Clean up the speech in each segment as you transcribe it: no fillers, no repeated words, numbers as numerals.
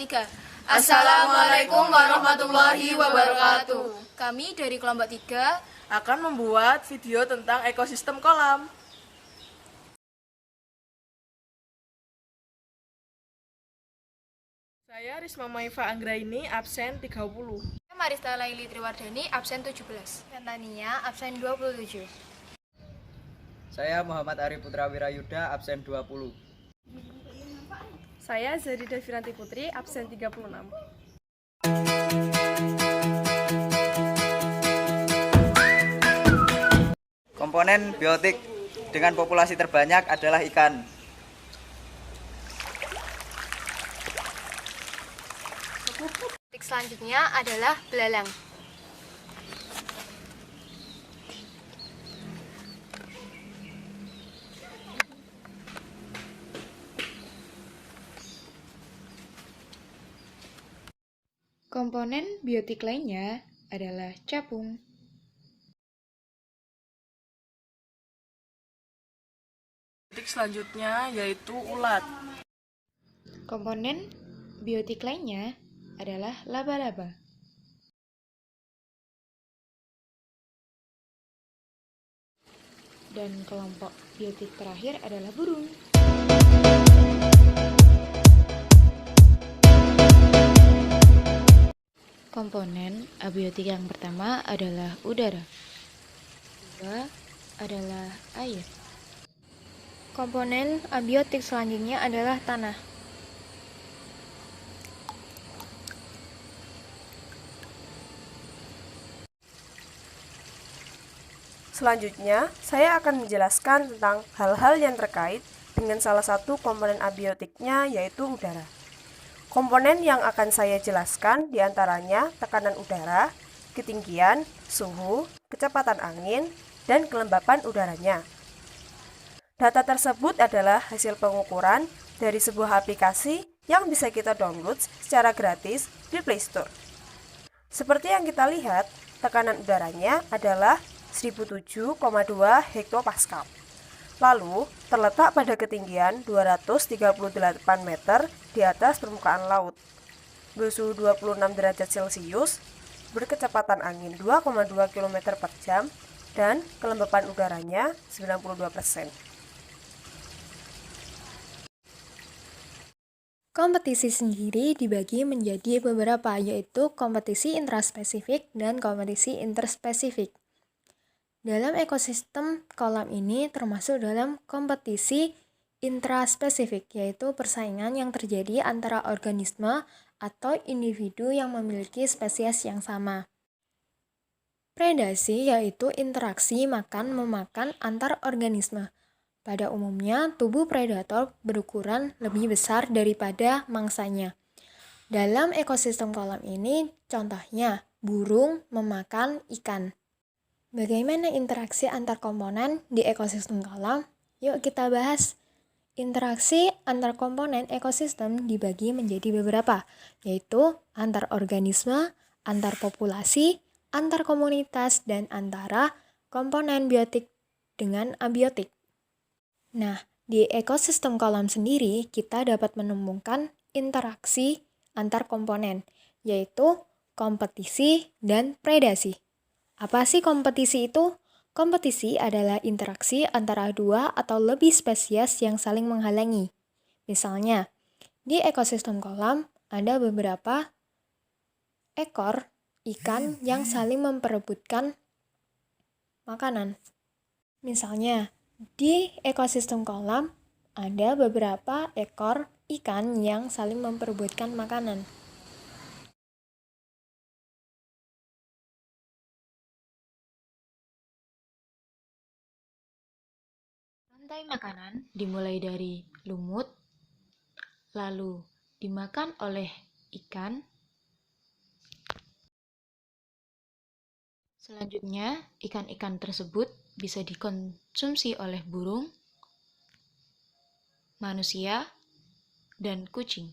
3. Assalamualaikum warahmatullahi wabarakatuh. Kami dari kelompok 3 Akan membuat video tentang ekosistem kolam. Saya Risma Maifa Anggraini, absen 30. Marista Laili Triwardani, absen 17. Tania, absen 27. Saya Muhammad Arif Putra Wirayuda, absen 20. Saya Zadida Firanti Putri, absen 36. Komponen biotik dengan populasi terbanyak adalah ikan. Selanjutnya adalah belalang. Komponen biotik lainnya adalah capung. Biotik selanjutnya yaitu ulat. Komponen biotik lainnya adalah laba-laba. Dan kelompok biotik terakhir adalah burung. Komponen abiotik yang pertama adalah udara. Kedua adalah air. Komponen abiotik selanjutnya adalah tanah. Selanjutnya, saya akan menjelaskan tentang hal-hal yang terkait dengan salah satu komponen abiotiknya, yaitu udara. Komponen yang akan saya jelaskan diantaranya tekanan udara, ketinggian, suhu, kecepatan angin, dan kelembapan udaranya. Data tersebut adalah hasil pengukuran dari sebuah aplikasi yang bisa kita download secara gratis di Play Store. Seperti yang kita lihat, tekanan udaranya adalah 1007,2 hektopascal. Lalu, terletak pada ketinggian 238 meter di atas permukaan laut. Bersuhu 26 derajat Celcius, berkecepatan angin 2,2 km per jam, dan kelembapan udaranya 92%. Kompetisi sendiri dibagi menjadi beberapa, yaitu kompetisi intraspesifik dan kompetisi interspesifik. Dalam ekosistem kolam ini termasuk dalam kompetisi intraspesifik, yaitu persaingan yang terjadi antara organisme atau individu yang memiliki spesies yang sama. Predasi yaitu interaksi makan-memakan antar organisme. Pada umumnya, tubuh predator berukuran lebih besar daripada mangsanya. Dalam ekosistem kolam ini, contohnya burung memakan ikan. Bagaimana interaksi antar komponen di ekosistem kolam? Yuk kita bahas. Interaksi antar komponen ekosistem dibagi menjadi beberapa, yaitu antar organisme, antar populasi, antar komunitas, dan antara komponen biotik dengan abiotik. Nah, di ekosistem kolam sendiri kita dapat menemukan interaksi antar komponen, yaitu kompetisi dan predasi. Apa sih kompetisi itu? Kompetisi adalah interaksi antara dua atau lebih spesies yang saling menghalangi. Misalnya, di ekosistem kolam ada beberapa ekor ikan yang saling memperebutkan makanan. Misalnya, di ekosistem kolam ada beberapa ekor ikan yang saling memperebutkan makanan. Rantai makanan dimulai dari lumut, lalu dimakan oleh ikan. Selanjutnya, ikan-ikan tersebut bisa dikonsumsi oleh burung, manusia, dan kucing.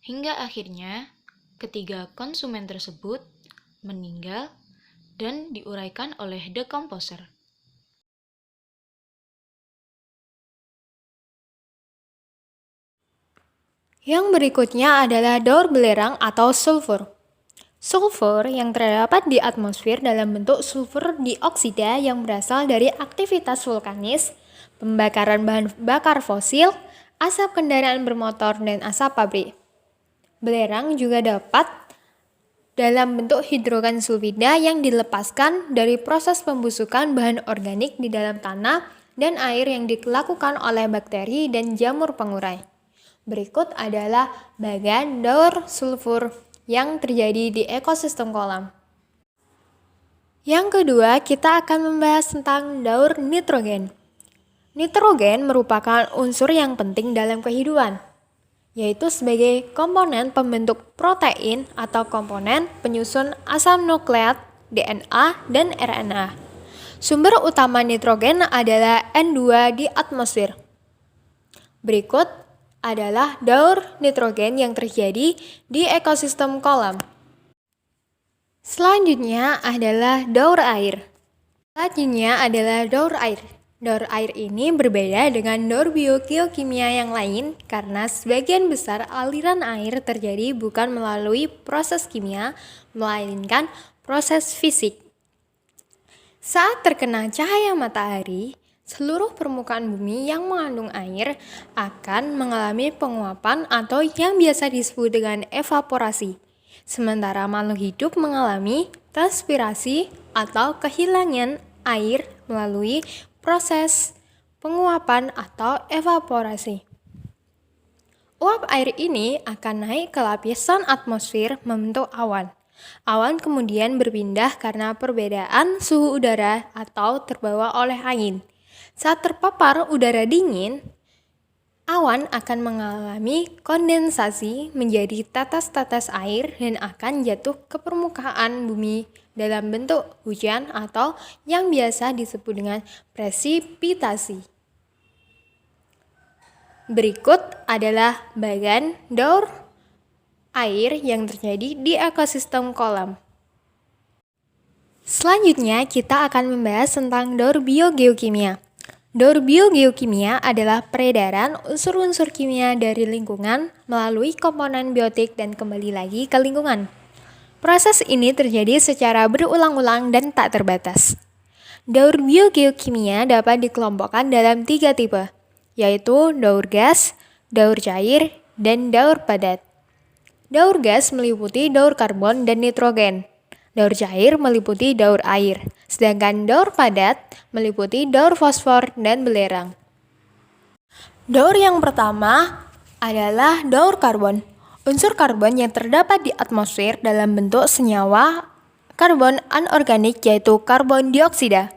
Hingga akhirnya, ketiga konsumen tersebut meninggal dan diuraikan oleh decomposer. Yang berikutnya adalah daur belerang atau sulfur. Sulfur yang terdapat di atmosfer dalam bentuk sulfur dioksida yang berasal dari aktivitas vulkanis, pembakaran bahan bakar fosil, asap kendaraan bermotor, dan asap pabrik. Belerang juga dapat dalam bentuk hidrogen sulfida yang dilepaskan dari proses pembusukan bahan organik di dalam tanah dan air yang dilakukan oleh bakteri dan jamur pengurai. Berikut adalah bagan daur sulfur yang terjadi di ekosistem kolam. Yang kedua, kita akan membahas tentang daur nitrogen. Nitrogen merupakan unsur yang penting dalam kehidupan, yaitu sebagai komponen pembentuk protein atau komponen penyusun asam nukleat, DNA, dan RNA. Sumber utama nitrogen adalah N2 di atmosfer. Berikut adalah daur nitrogen yang terjadi di ekosistem kolam. Selanjutnya adalah daur air. Daur air ini berbeda dengan daur biogeokimia yang lain karena sebagian besar aliran air terjadi bukan melalui proses kimia, melainkan proses fisik. Saat terkena cahaya matahari, seluruh permukaan bumi yang mengandung air akan mengalami penguapan atau yang biasa disebut dengan evaporasi. Sementara makhluk hidup mengalami transpirasi atau kehilangan air melalui proses penguapan atau evaporasi. Uap air ini akan naik ke lapisan atmosfer membentuk awan. Awan kemudian berpindah karena perbedaan suhu udara atau terbawa oleh angin. Saat terpapar udara dingin, awan akan mengalami kondensasi menjadi tetes-tetes air dan akan jatuh ke permukaan bumi dalam bentuk hujan atau yang biasa disebut dengan presipitasi. Berikut adalah bagan daur air yang terjadi di ekosistem kolam. Selanjutnya kita akan membahas tentang daur biogeokimia. Daur biogeokimia adalah peredaran unsur-unsur kimia dari lingkungan melalui komponen biotik dan kembali lagi ke lingkungan. Proses ini terjadi secara berulang-ulang dan tak terbatas. Daur biogeokimia dapat dikelompokkan dalam 3 tipe, yaitu daur gas, daur cair, dan daur padat. Daur gas meliputi daur karbon dan nitrogen. Daur cair meliputi daur air, sedangkan daur padat meliputi daur fosfor dan belerang. Daur yang pertama adalah daur karbon. Unsur karbon yang terdapat di atmosfer dalam bentuk senyawa karbon anorganik yaitu karbon dioksida.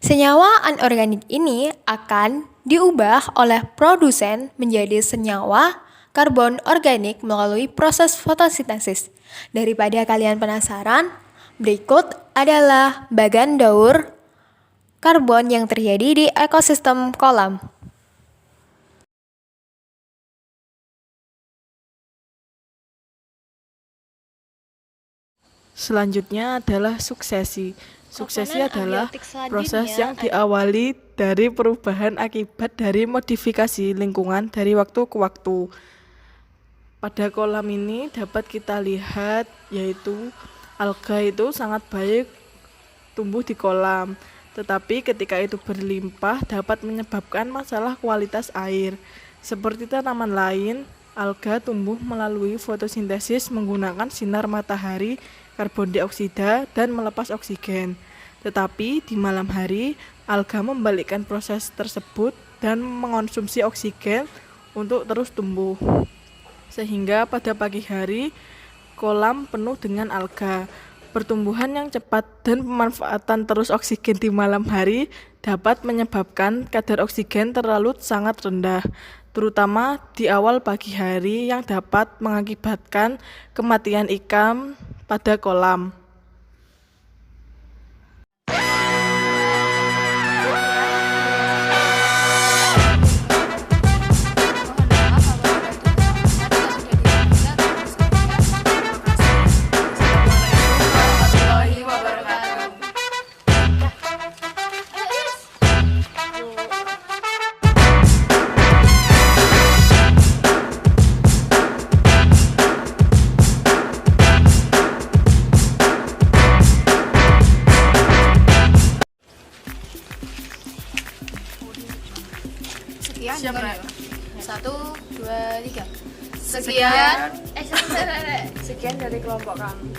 Senyawa anorganik ini akan diubah oleh produsen menjadi senyawa karbon organik melalui proses fotosintesis. Daripada kalian penasaran, berikut adalah bagan daur karbon yang terjadi di ekosistem kolam. Selanjutnya adalah suksesi. Suksesi Komponen adalah abiotik selanjutnya proses yang diawali dari perubahan akibat dari modifikasi lingkungan dari waktu ke waktu. Pada kolam ini dapat kita lihat yaitu alga itu sangat baik tumbuh di kolam, tetapi ketika itu berlimpah dapat menyebabkan masalah kualitas air. Seperti tanaman lain, alga tumbuh melalui fotosintesis menggunakan sinar matahari, karbon dioksida, dan melepas oksigen. Tetapi di malam hari, alga membalikkan proses tersebut dan mengonsumsi oksigen untuk terus tumbuh. Sehingga pada pagi hari, kolam penuh dengan alga. Pertumbuhan yang cepat dan pemanfaatan terus oksigen di malam hari dapat menyebabkan kadar oksigen terlalu sangat rendah, terutama di awal pagi hari yang dapat mengakibatkan kematian ikan pada kolam. Siapa ya? 1, 2, 3. Sekian. Sekian dari kelompok kami.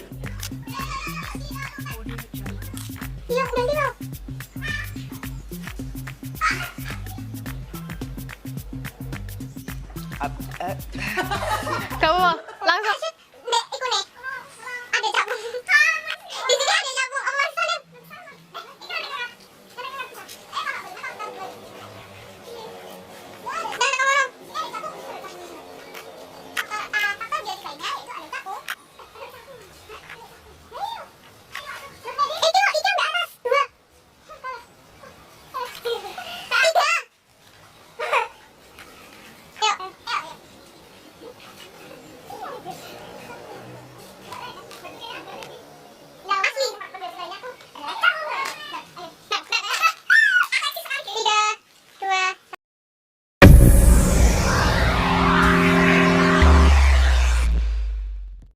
Kamu langsung.